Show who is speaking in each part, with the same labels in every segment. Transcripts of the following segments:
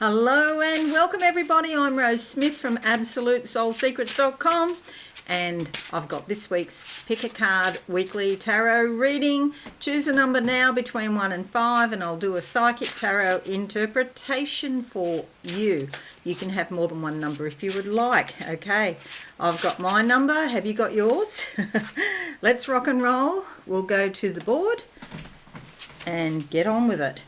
Speaker 1: Hello and welcome everybody. I'm Rose Smith from AbsoluteSoulSecrets.com and I've got this week's Pick a Card Weekly Tarot reading. Choose a number now between 1 and 5 and I'll do a Psychic Tarot interpretation for you. You can have more than one number if you would like. Okay, I've got my number. Have you got yours? Let's rock and roll. We'll go to the board and get on with it.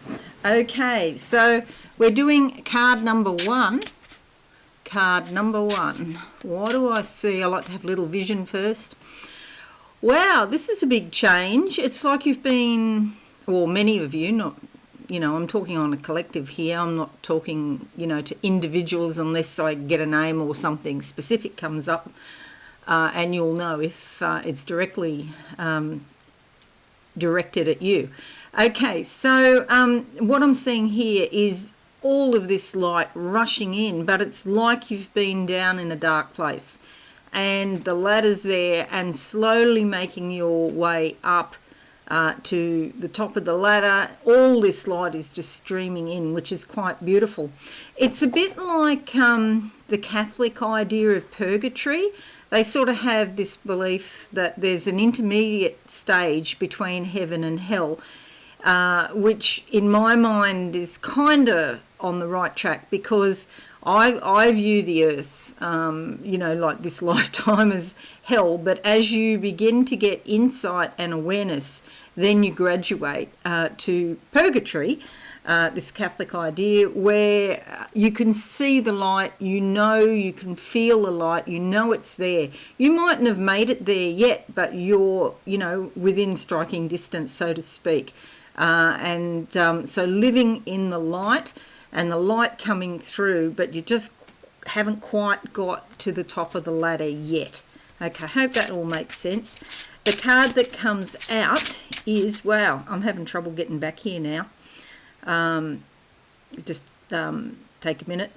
Speaker 1: Okay, so we're doing card number one. Card number one. What do I see? I like to have a little vision first. Wow, this is a big change. It's like you've been, or many of you, not, I'm talking on a collective here. I'm not talking, to individuals unless I get a name or something specific comes up, and you'll know if it's directly directed at you. Okay, so what I'm seeing here is all of this light rushing in, but it's like you've been down in a dark place and the ladder's there and slowly making your way up to the top of the ladder. All this light is just streaming in, which is quite beautiful. It's a bit like the Catholic idea of purgatory. They sort of have this belief that there's an intermediate stage between heaven and hell, which in my mind is kind of on the right track, because I view the earth, like this lifetime as hell, but as you begin to get insight and awareness, then you graduate to purgatory, this Catholic idea where you can see the light, you can feel the light, it's there. You mightn't have made it there yet, but you're, within striking distance, so to speak. So living in the light and the light coming through, but you just haven't quite got to the top of the ladder yet. Okay, I hope that all makes sense. The card that comes out is, wow, I'm having trouble getting back here now. Just take a minute.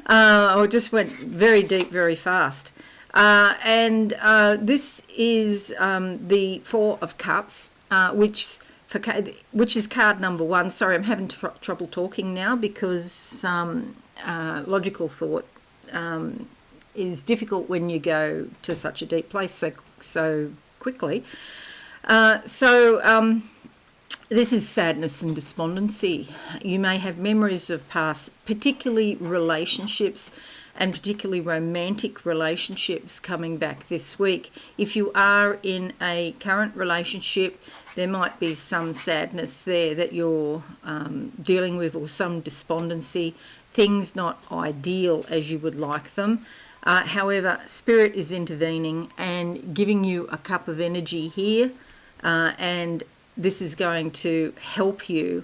Speaker 1: I just went very deep, very fast. This is the Four of Cups, which is card number one. Sorry, I'm having trouble talking now because logical thought is difficult when you go to such a deep place so quickly. This is sadness and despondency. You may have memories of past, particularly relationships, and particularly romantic relationships coming back this week. If you are in a current relationship, there might be some sadness there that you're dealing with, or some despondency, things not ideal as you would like them. However, Spirit is intervening and giving you a cup of energy here, and this is going to help you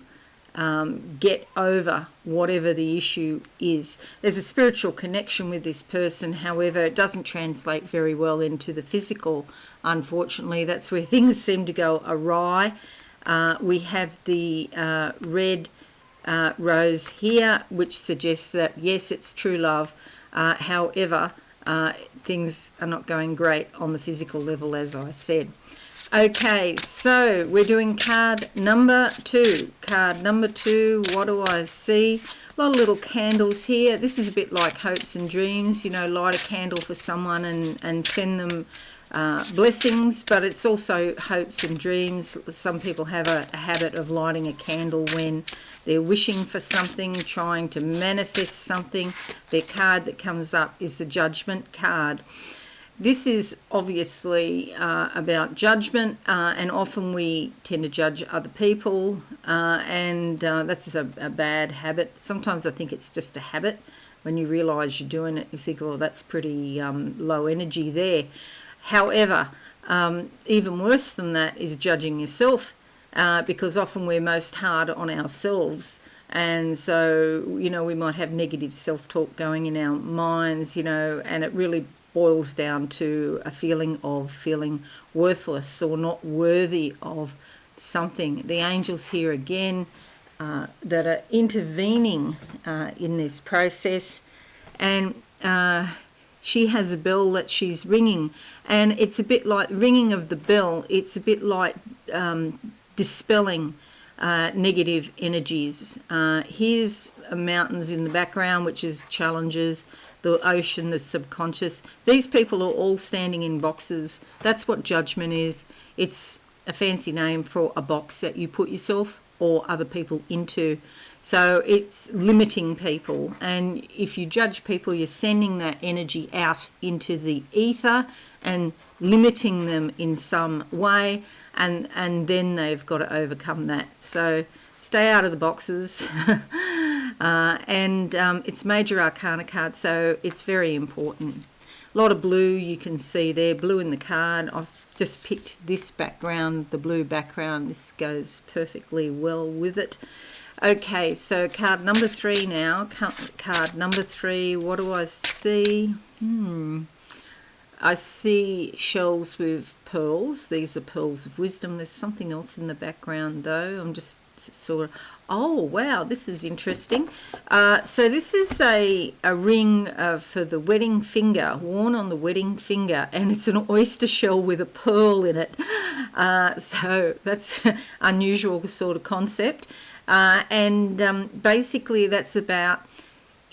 Speaker 1: get over whatever the issue is. There's a spiritual connection with this person, however, it doesn't translate very well into the physical, unfortunately. That's where things seem to go awry. We have the red rose here, which suggests that, yes, it's true love. However, things are not going great on the physical level, as I said. Okay, so we're doing card number two. Card number two, what do I see? A lot of little candles here. This is a bit like hopes and dreams, light a candle for someone and send them blessings, but it's also hopes and dreams. Some people have a habit of lighting a candle when they're wishing for something, trying to manifest something. Their card that comes up is the Judgment card. This is obviously about judgment, and often we tend to judge other people, and that's a bad habit. Sometimes I think it's just a habit. When you realise you're doing it, you think, oh, that's pretty low energy there. However, even worse than that is judging yourself, because often we're most hard on ourselves. And so, we might have negative self-talk going in our minds, and it really boils down to a feeling of feeling worthless or not worthy of something. The angels here again that are intervening in this process, and she has a bell that she's ringing, and it's a bit like ringing of the bell. It's a bit like dispelling negative energies. Here's mountains in the background, which is challenges, the ocean, the subconscious. These people are all standing in boxes. That's what judgment is. It's a fancy name for a box that you put yourself or other people into. So it's limiting people, and if you judge people, you're sending that energy out into the ether and limiting them in some way, and then they've got to overcome that. So stay out of the boxes. And it's Major Arcana card, so it's very important. A lot of blue you can see there, blue in the card. I've just picked this background, the blue background. This goes perfectly well with it. Okay, so card number 3 now. Card number 3, what do I see? I see shells with pearls. These are pearls of wisdom. There's something else in the background though. I'm just sort of, oh wow, this is interesting. So this is a ring for the wedding finger, worn on the wedding finger, and it's an oyster shell with a pearl in it. So that's an unusual sort of concept. Basically that's about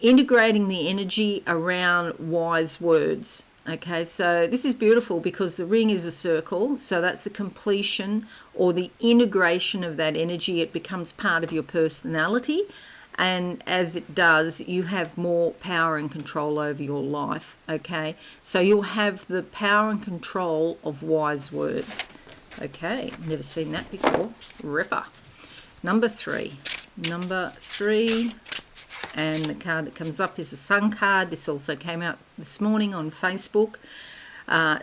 Speaker 1: integrating the energy around wise words. Okay, so this is beautiful because the ring is a circle, so that's the completion or the integration of that energy. It becomes part of your personality, and as it does, you have more power and control over your life. Okay, so you'll have the power and control of wise words. Okay, never seen that before. Ripper. Number 3, and the card that comes up is a Sun card. This also came out this morning on Facebook.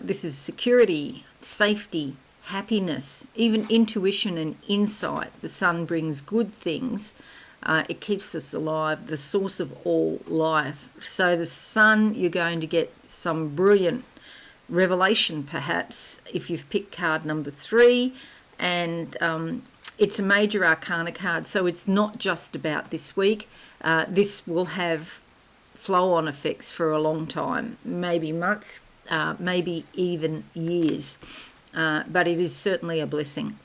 Speaker 1: This is security, safety, happiness, even intuition and insight. The Sun brings good things. It keeps us alive, the source of all life. So the Sun, you're going to get some brilliant revelation perhaps if you've picked card number 3, and it's a Major Arcana card, so it's not just about this week. This will have flow-on effects for a long time, maybe months, maybe even years. But it is certainly a blessing.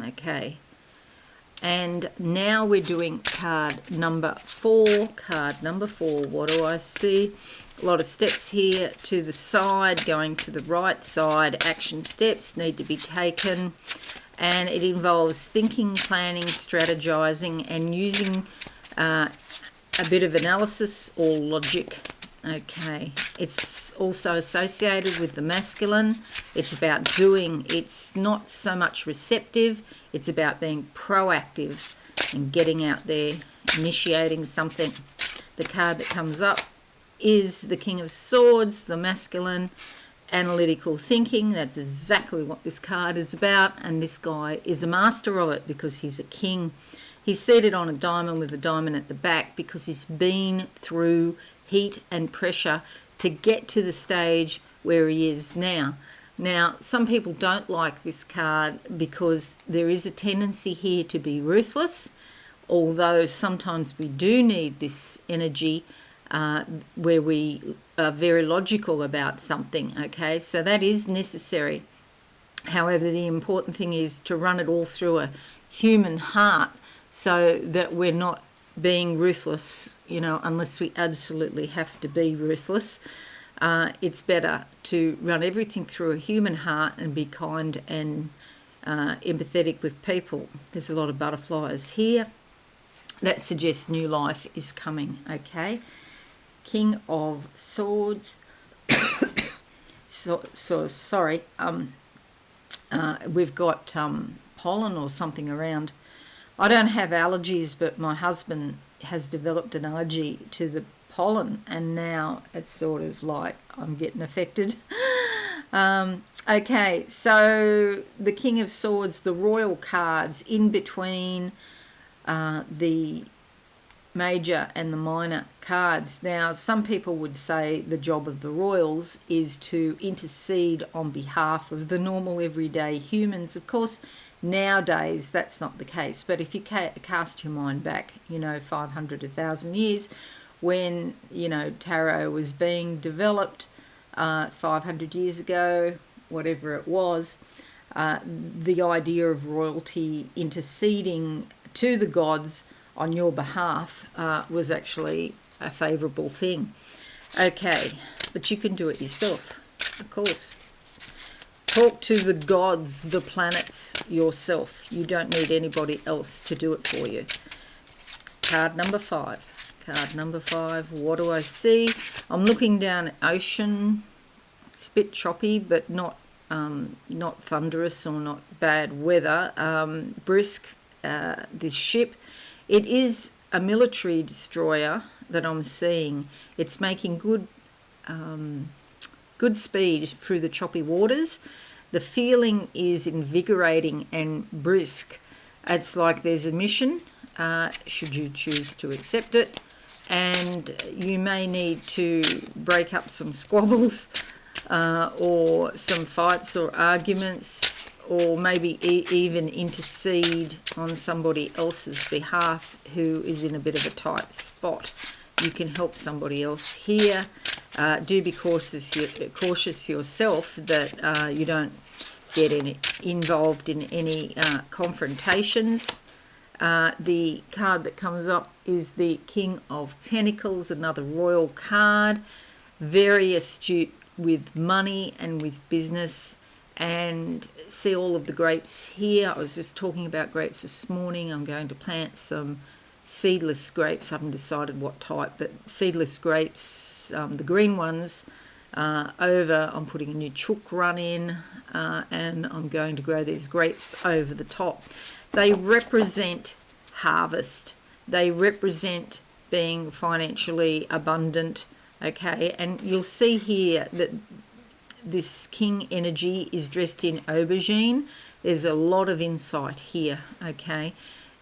Speaker 1: Okay. And now we're doing card number 4. Card number 4, what do I see? A lot of steps here to the side, going to the right side. Action steps need to be taken. And it involves thinking, planning, strategizing, and using a bit of analysis or logic. Okay, it's also associated with the masculine. It's about doing. It's not so much receptive. It's about being proactive and getting out there, initiating something. The card that comes up is the King of Swords, the masculine. Analytical thinking, that's exactly what this card is about, and this guy is a master of it because he's a king. He's seated on a diamond with a diamond at the back because he's been through heat and pressure to get to the stage where he is now. Now, some people don't like this card because there is a tendency here to be ruthless, although sometimes we do need this energy where we are very logical about something. Okay, so that is necessary. However, the important thing is to run it all through a human heart so that we're not being ruthless, unless we absolutely have to be ruthless. It's better to run everything through a human heart and be kind and empathetic with people. There's a lot of butterflies here. That suggests new life is coming. Okay. King of Swords. Sorry. We've got pollen or something around. I don't have allergies, but my husband has developed an allergy to the pollen, and now it's sort of like I'm getting affected. Okay, so the King of Swords, the royal cards in between the major and the minor cards. Now, some people would say the job of the royals is to intercede on behalf of the normal everyday humans. Of course, nowadays that's not the case, but if you cast your mind back 500, 1,000 years when tarot was being developed, 500 years ago, whatever it was, the idea of royalty interceding to the gods on your behalf was actually a favourable thing. Okay, but you can do it yourself, of course. Talk to the gods, the planets, yourself. You don't need anybody else to do it for you. Card number 5. Card number 5. What do I see? I'm looking down at ocean. It's a bit choppy, but not thunderous or not bad weather. Brisk, this ship. It is a military destroyer that I'm seeing. It's making good speed through the choppy waters. The feeling is invigorating and brisk. It's like there's a mission, should you choose to accept it, and you may need to break up some squabbles or some fights or arguments, or maybe even intercede on somebody else's behalf who is in a bit of a tight spot. You can help somebody else here. Do be cautious yourself that you don't get involved in any confrontations. The card that comes up is the King of Pentacles, another royal card. Very astute with money and with business. And see all of the grapes here. I was just talking about grapes this morning. I'm going to plant some seedless grapes. I haven't decided what type, but seedless grapes, the green ones, over. I'm putting a new chook run in, and I'm going to grow these grapes over the top. They represent harvest. They represent being financially abundant, okay? And you'll see here that this king energy is dressed in aubergine. There's a lot of insight here, okay?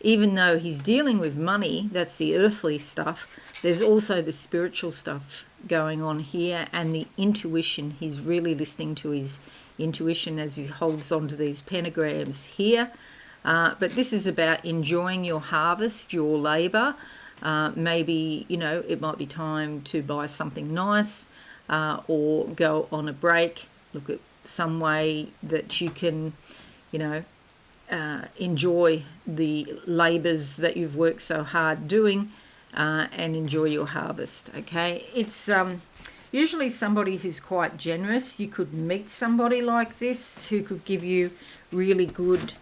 Speaker 1: Even though he's dealing with money, that's the earthly stuff, there's also the spiritual stuff going on here, and the intuition. He's really listening to his intuition as he holds on to these pentagrams here. But this is about enjoying your harvest, your labour. Maybe, it might be time to buy something nice, or go on a break. Look at some way that you can, enjoy the labours that you've worked so hard doing, and enjoy your harvest, okay? It's usually somebody who's quite generous. You could meet somebody like this who could give you really good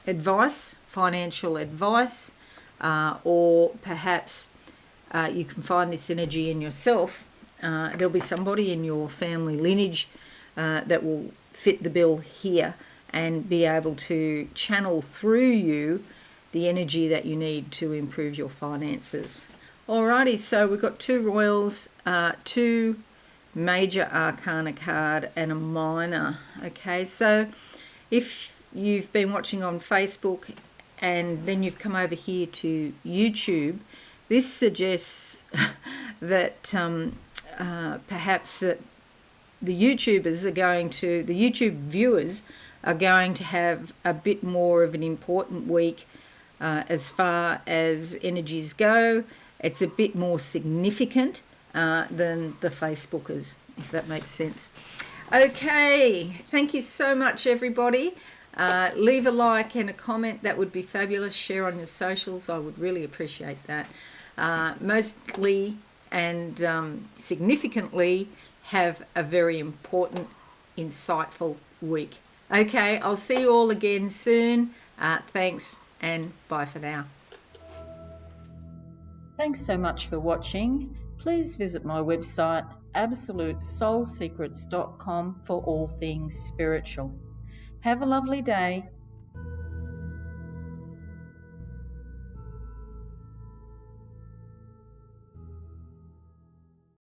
Speaker 1: advice, financial advice, or perhaps you can find this energy in yourself. There'll be somebody in your family lineage that will fit the bill here and be able to channel through you the energy that you need to improve your finances. Alrighty, so we've got 2 royals, 2 major arcana card and a minor. Okay, so if you've been watching on Facebook and then you've come over here to YouTube, this suggests that perhaps that the YouTube viewers are going to have a bit more of an important week as far as energies go. It's a bit more significant than the Facebookers, if that makes sense. Okay, thank you so much, everybody. Leave a like and a comment. That would be fabulous. Share on your socials. I would really appreciate that. Mostly and significantly, have a very important, insightful week. Okay, I'll see you all again soon. Thanks and bye for now. Thanks so much for watching. Please visit my website absolutesoulsecrets.com for all things spiritual. Have a lovely day.